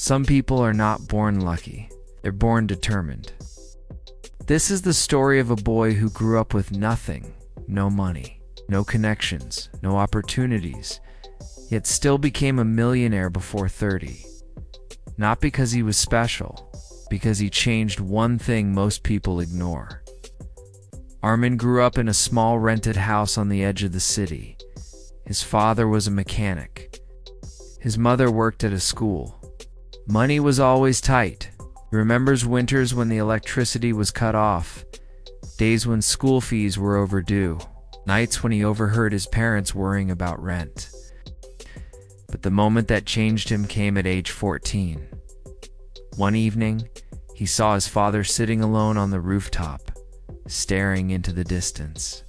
Some people are not born lucky. They're born determined. This is the story of a boy who grew up with nothing, no money, no connections, no opportunities, yet still became a millionaire before 30. Not because he was special, because he changed one thing most people ignore. Armin grew up in a small rented house on the edge of the city. His father was a mechanic. His mother worked at a school. Money was always tight. He remembers winters when the electricity was cut off, days when school fees were overdue, nights when he overheard his parents worrying about rent. But the moment that changed him came at age 14. One evening, he saw his father sitting alone on the rooftop, staring into the distance.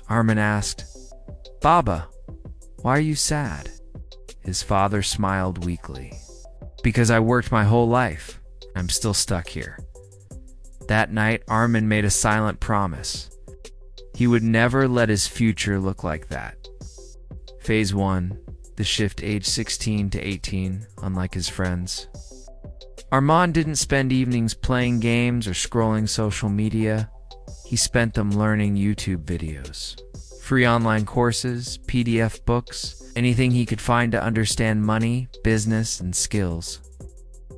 Armin asked, "Baba, why are you sad?" His father smiled weakly. "Because I worked my whole life. I'm still stuck here." That night, Armin made a silent promise. He would never let his future look like that. Phase 1, the shift age 16 to 18, unlike his friends. Armin didn't spend evenings playing games or scrolling social media. He spent them learning YouTube videos, free online courses, PDF books, anything he could find to understand money, business, and skills.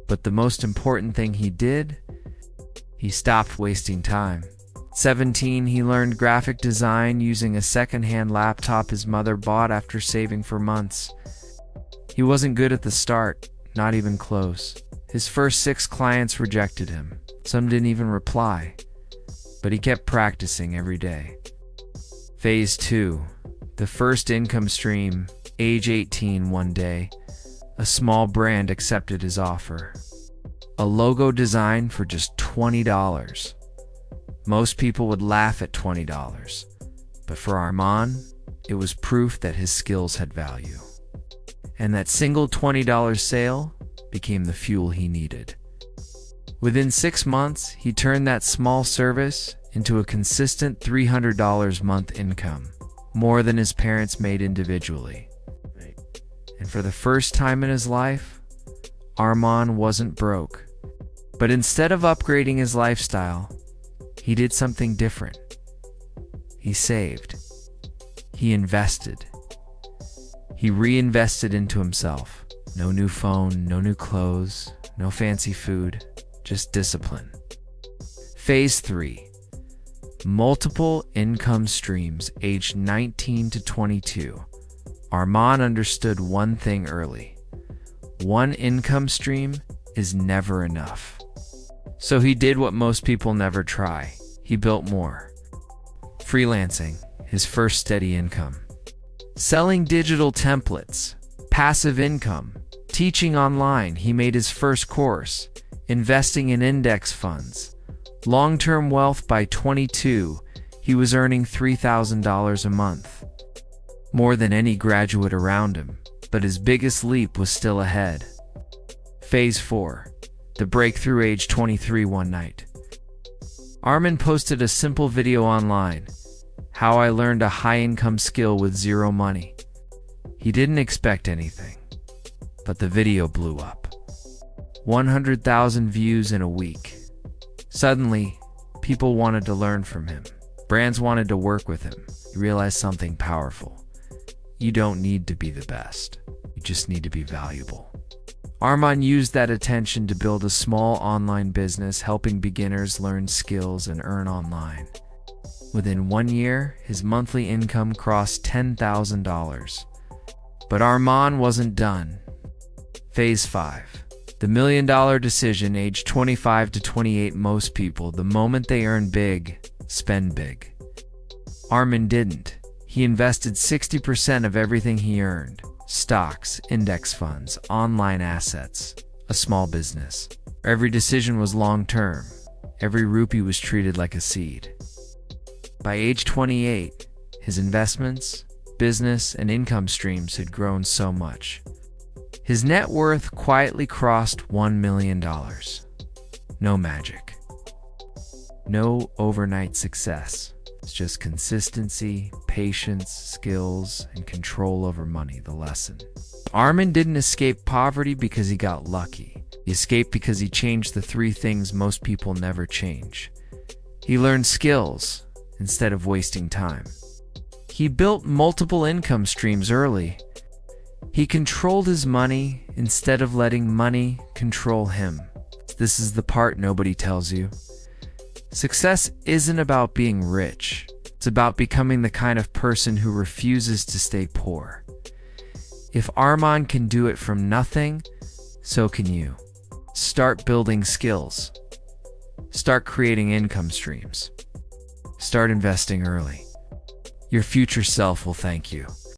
But the most important thing he did, he stopped wasting time. At 17, he learned graphic design using a second-hand laptop his mother bought after saving for months. He wasn't good at the start, not even close. His first 6 clients rejected him. Some didn't even reply. But he kept practicing every day. Phase 2, the first income stream, age 18. One day, a small brand accepted his offer. A logo design for just $20. Most people would laugh at $20, but for Armin, it was proof that his skills had value. And that single $20 sale became the fuel he needed. Within 6 months, he turned that small service into a consistent $300 month income, more than his parents made individually. And for the first time in his life, Armin wasn't broke. But instead of upgrading his lifestyle, he did something different. He saved. He invested. He reinvested into himself. No new phone, no new clothes, no fancy food, just discipline. Phase 3. Multiple income streams, aged 19 to 22. Armin understood one thing early. One income stream is never enough. So he did what most people never try. He built more. Freelancing, his first steady income. Selling digital templates, passive income. Teaching online, he made his first course. Investing in index funds. Long-term wealth. By 22, he was earning $3,000 a month. More than any graduate around him, but his biggest leap was still ahead. Phase 4, the breakthrough, age 23. One night, Armin posted a simple video online, how I learned a high-income skill with zero money. He didn't expect anything, but the video blew up. 100,000 views in a week. Suddenly, people wanted to learn from him. Brands wanted to work with him. He realized something powerful. You don't need to be the best. You just need to be valuable. Armin used that attention to build a small online business, helping beginners learn skills and earn online. Within 1 year, his monthly income crossed $10,000. But Armin wasn't done. Phase 5. The $1 million decision, age 25 to 28. Most people, the moment they earn big, spend big. Armin didn't. He invested 60% of everything he earned. Stocks, index funds, online assets, a small business. Every decision was long-term. Every rupee was treated like a seed. By age 28, his investments, business, and income streams had grown so much. His net worth quietly crossed $1 million. No magic. No overnight success. It's just consistency, patience, skills, and control over money, the lesson. Armin didn't escape poverty because he got lucky. He escaped because he changed the three things most people never change. He learned skills instead of wasting time. He built multiple income streams early. He controlled his money instead of letting money control him. This is the part nobody tells you. Success isn't about being rich. It's about becoming the kind of person who refuses to stay poor. If Armin can do it from nothing, so can you. Start building skills. Start creating income streams. Start investing early. Your future self will thank you.